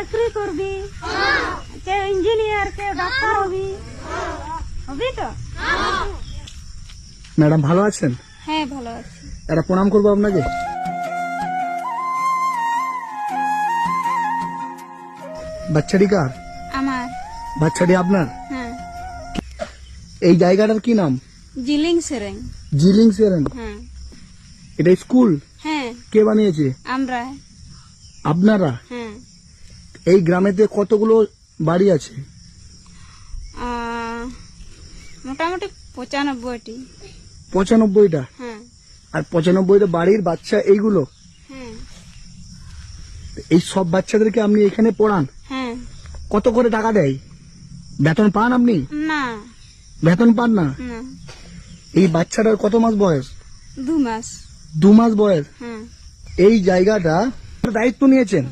চাকরি করবি, কেউ ইঞ্জিনিয়ার, কেউ ডাক্তার হবি, হবি তো? ম্যাডাম ভালো আছেন? হ্যাঁ ভালো আছি। একটা প্রণাম করবো আপনাকে। বাচ্চাটি কার? আমার। বাচ্চাটি আপনার? হ্যাঁ। এই জায়গাটার কি নাম? জিলিং সেরেং। জিলিং সেরেন। হ্যাঁ। এটা স্কুল? হ্যাঁ কে বানিয়েছে? আমরা। আপনারা? হ্যাঁ। এই গ্রামেতে কতগুলো বাড়ি আছে? মোটামুটি 95টি। 95টা? হ্যাঁ। আর 95টা বাড়ির বাচ্চা এইগুলো? হ্যাঁ। এই সব বাচ্চাদেরকে আপনি এখানে পড়ান? হ্যাঁ। কত করে টাকা দেয়? বেতন পান আপনি? না। বেতন পান না? না। এই বাচ্চাটার কত মাস বয়স? 2 মাস। 2 মাস বয়স। হ্যাঁ। এই জায়গাটা দায়িত্ব নিয়েছেন?